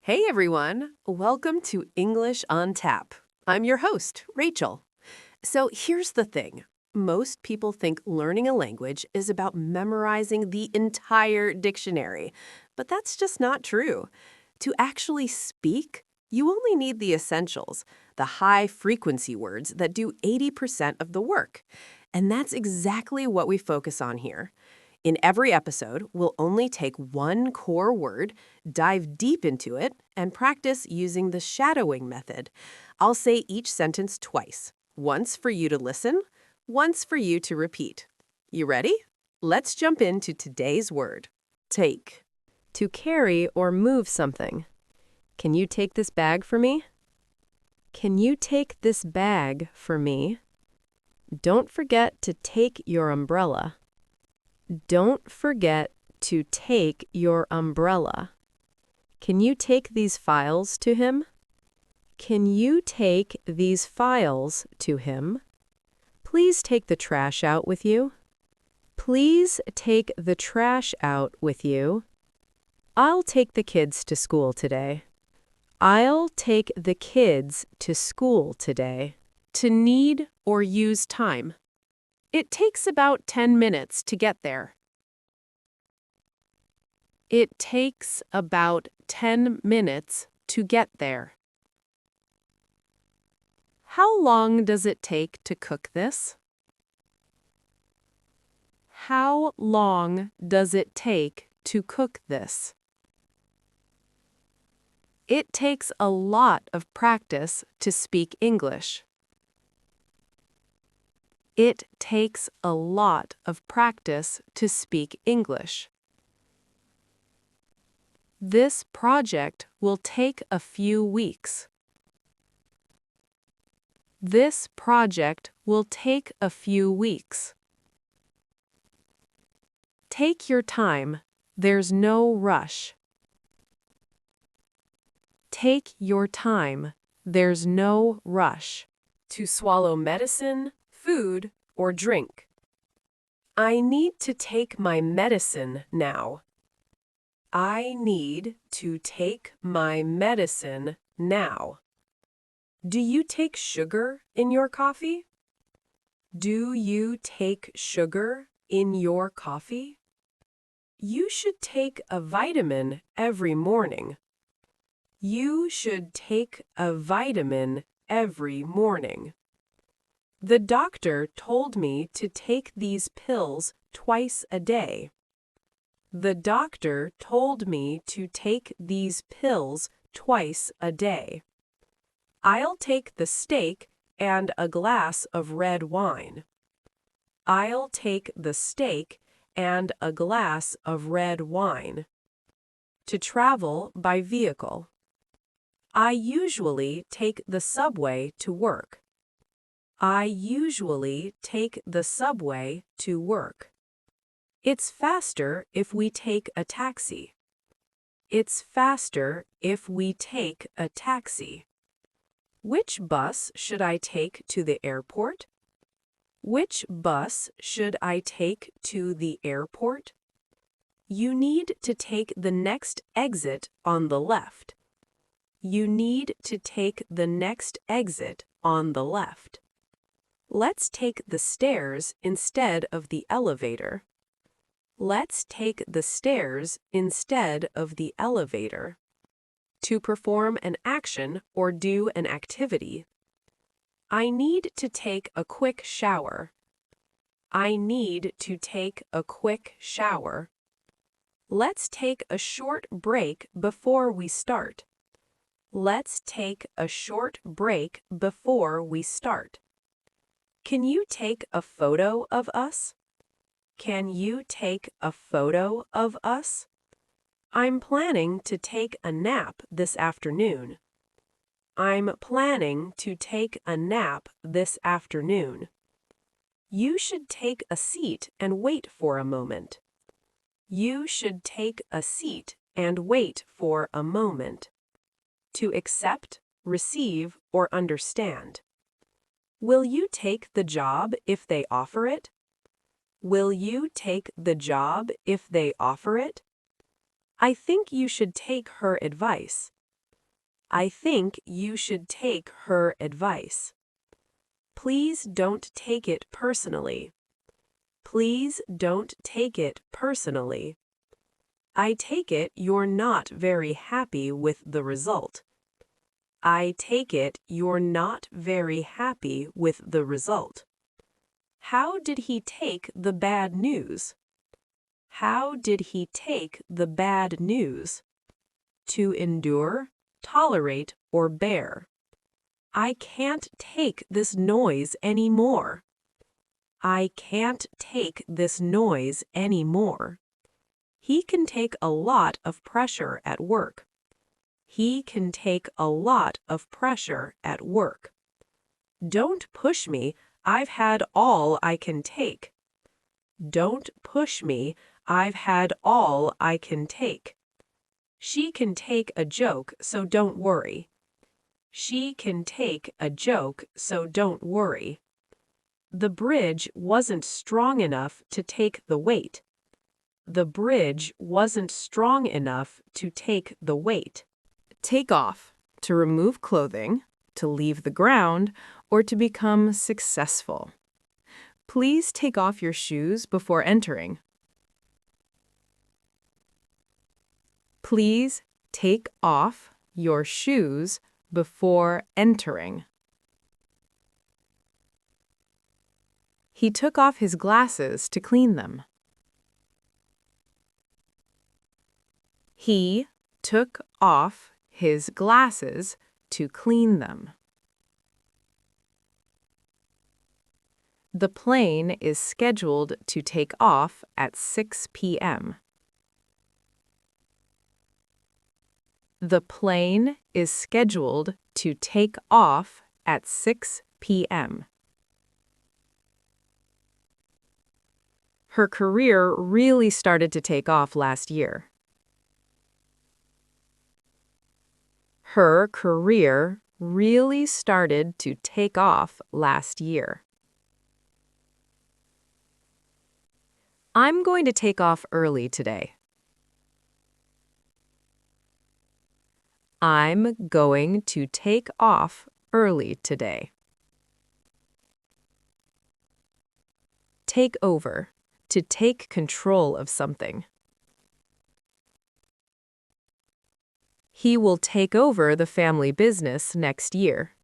Hey everyone, welcome to English on Tap. I'm your host, Rachel. So here's the thing. Most people think learning a language is about memorizing the entire dictionary, but that's just not true. To actually speak, you only need the essentials, the high-frequency words that do 80% of the work. And that's exactly what we focus on here. In every episode, we'll only take one core word, dive deep into it, and practice using the shadowing method. I'll say each sentence twice, once for you to listen, once for you to repeat. You ready? Let's jump into today's word. Take. To carry or move something. Can you take this bag for me? Can you take this bag for me? Don't forget to take your umbrella. Don't forget to take your umbrella. Can you take these files to him? Can you take these files to him? Please take the trash out with you. Please take the trash out with you. I'll take the kids to school today. I'll take the kids to school today. To need or use time. It takes about 10 minutes to get there. It takes about 10 minutes to get there. How long does it take to cook this? How long does it take to cook this? It takes a lot of practice to speak English. It takes a lot of practice to speak English. This project will take a few weeks. This project will take a few weeks. Take your time. There's no rush. Take your time. There's no rush. To swallow medicine, food, or drink. I need to take my medicine now. I need to take my medicine now. Do you take sugar in your coffee? Do you take sugar in your coffee? You should take a vitamin every morning. You should take a vitamin every morning. The doctor told me to take these pills twice a day. The doctor told me to take these pills twice a day. I'll take the steak and a glass of red wine. I'll take the steak and a glass of red wine. To travel by vehicle. I usually take the subway to work. I usually take the subway to work. It's faster if we take a taxi. It's faster if we take a taxi. Which bus should I take to the airport? Which bus should I take to the airport? You need to take the next exit on the left. You need to take the next exit on the left. Let's take the stairs instead of the elevator. Let's take the stairs instead of the elevator. To perform an action or do an activity. I need to take a quick shower. I need to take a quick shower. Let's take a short break before we start. Let's take a short break before we start. Can you take a photo of us? Can you take a photo of us? I'm planning to take a nap this afternoon. I'm planning to take a nap this afternoon. You should take a seat and wait for a moment. You should take a seat and wait for a moment. To accept, receive, or understand. Will you take the job if they offer it? Will you take the job if they offer it? I think you should take her advice. I think you should take her advice. Please don't take it personally. Please don't take it personally. I take it you're not very happy with the result. I take it you're not very happy with the result. How did he take the bad news? How did he take the bad news? To endure, tolerate, or bear. I can't take this noise anymore. I can't take this noise anymore. He can take a lot of pressure at work. He can take a lot of pressure at work. Don't push me, I've had all I can take. Don't push me, I've had all I can take. She can take a joke, so don't worry. She can take a joke, so don't worry. The bridge wasn't strong enough to take the weight. The bridge wasn't strong enough to take the weight. Take off, to remove clothing, to leave the ground, or to become successful. Please take off your shoes before entering. Please take off your shoes before entering. He took off his glasses to clean them. He took off his glasses to clean them. The plane is scheduled to take off at 6 p.m. The plane is scheduled to take off at 6 p.m. Her career really started to take off last year. Her career really started to take off last year. I'm going to take off early today. I'm going to take off early today. Take over, to take control of something. He will take over the family business next year.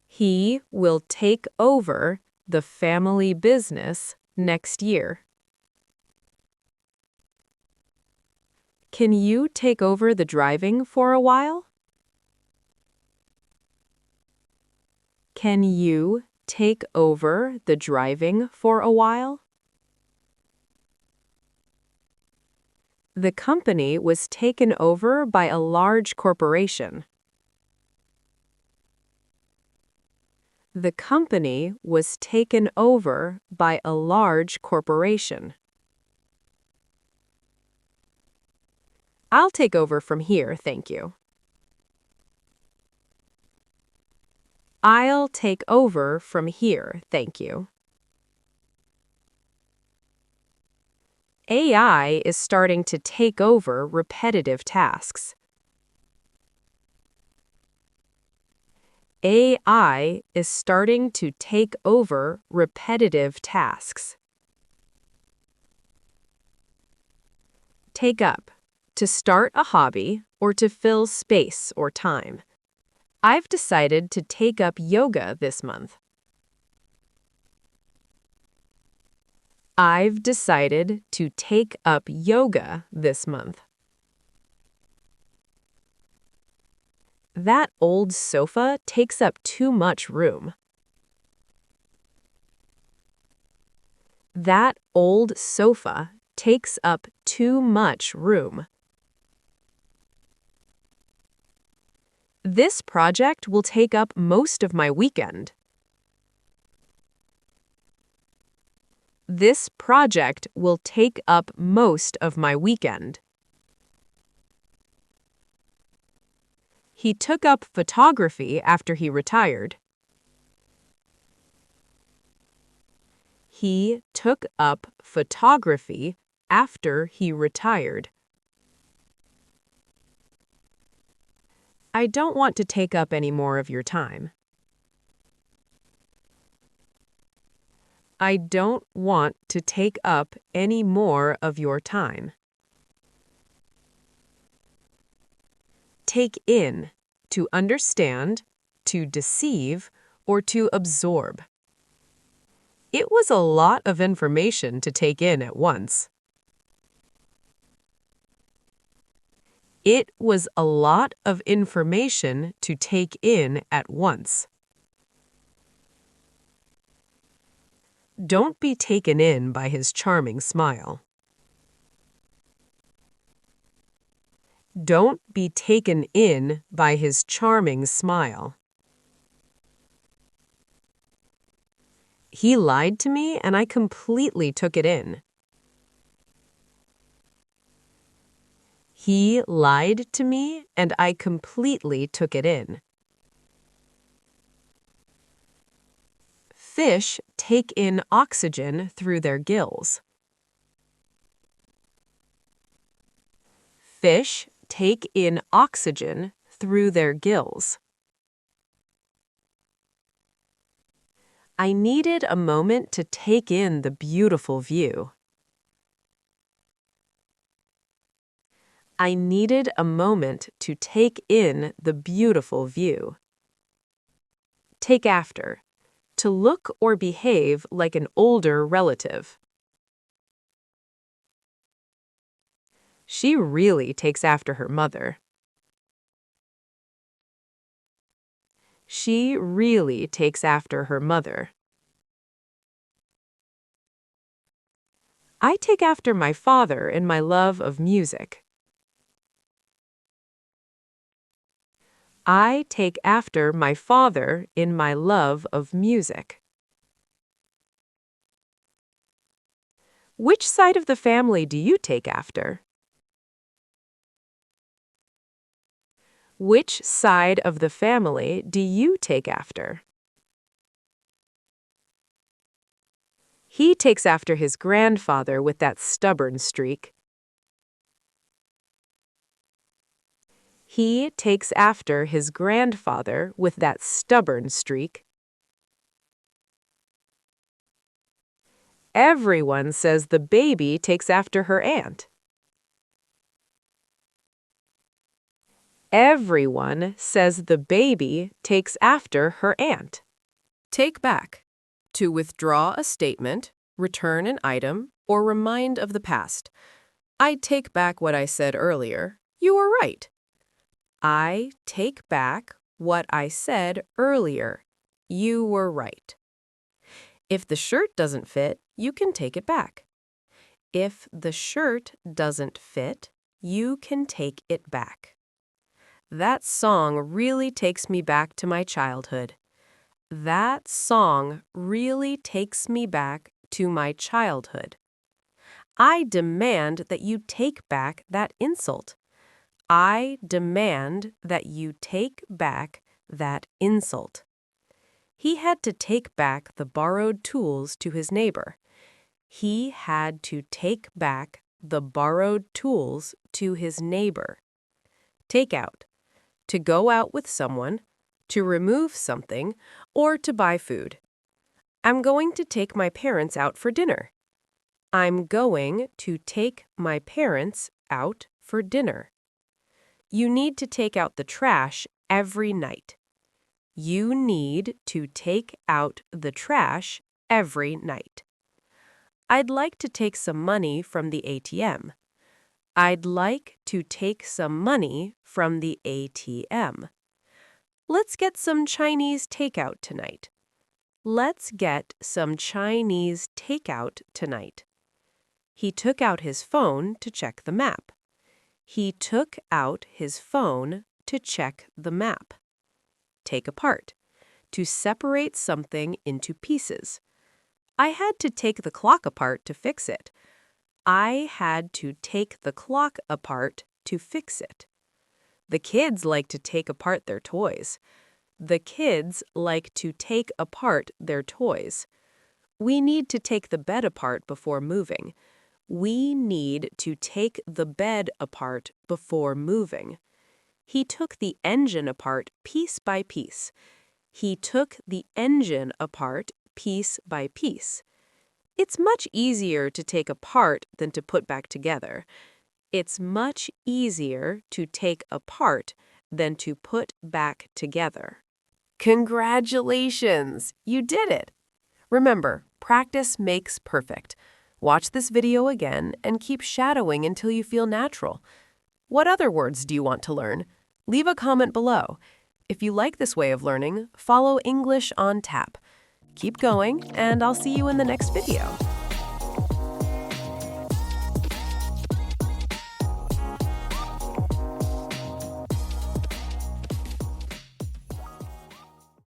He will take over the family business next year. Can you take over the driving for a while? Can you take over the driving for a while? The company was taken over by a large corporation. The company was taken over by a large corporation. I'll take over from here, thank you. I'll take over from here, thank you. AI is starting to take over repetitive tasks. AI is starting to take over repetitive tasks. Take up, to start a hobby or to fill space or time. I've decided to take up yoga this month. I've decided to take up yoga this month. That old sofa takes up too much room. That old sofa takes up too much room. This project will take up most of my weekend. This project will take up most of my weekend. He took up photography after he retired. He took up photography after he retired. I don't want to take up any more of your time. I don't want to take up any more of your time. Take in, to understand, to deceive, or to absorb. It was a lot of information to take in at once. It was a lot of information to take in at once. Don't be taken in by his charming smile. Don't be taken in by his charming smile. He lied to me and I completely took it in. He lied to me and I completely took it in. Fish take in oxygen through their gills. Fish take in oxygen through their gills. I needed a moment to take in the beautiful view. I needed a moment to take in the beautiful view. Take after. To look or behave like an older relative. She really takes after her mother. She really takes after her mother. I take after my father in my love of music. I take after my father in my love of music. Which side of the family do you take after? Which side of the family do you take after? He takes after his grandfather with that stubborn streak. He takes after his grandfather with that stubborn streak. Everyone says the baby takes after her aunt. Everyone says the baby takes after her aunt. Take back. To withdraw a statement, return an item, or remind of the past. I take back what I said earlier. You were right. I take back what I said earlier. You were right. If the shirt doesn't fit, you can take it back. If the shirt doesn't fit, you can take it back. That song really takes me back to my childhood. That song really takes me back to my childhood. I demand that you take back that insult. I demand that you take back that insult. He had to take back the borrowed tools to his neighbor. He had to take back the borrowed tools to his neighbor. Take out. To go out with someone, to remove something, or to buy food. I'm going to take my parents out for dinner. I'm going to take my parents out for dinner. You need to take out the trash every night. You need to take out the trash every night. I'd like to take some money from the ATM. I'd like to take some money from the ATM. Let's get some Chinese takeout tonight. Let's get some Chinese takeout tonight. He took out his phone to check the map. He took out his phone to check the map. Take apart. To separate something into pieces. I had to take the clock apart to fix it. I had to take the clock apart to fix it. The kids like to take apart their toys. The kids like to take apart their toys. We need to take the bed apart before moving. We need to take the bed apart before moving. He took the engine apart piece by piece. He took the engine apart piece by piece. It's much easier to take apart than to put back together. It's much easier to take apart than to put back together. Congratulations! You did it! Remember, practice makes perfect. Watch this video again and keep shadowing until you feel natural. What other words do you want to learn? Leave a comment below. If you like this way of learning, follow English on Tap. Keep going, and I'll see you in the next video.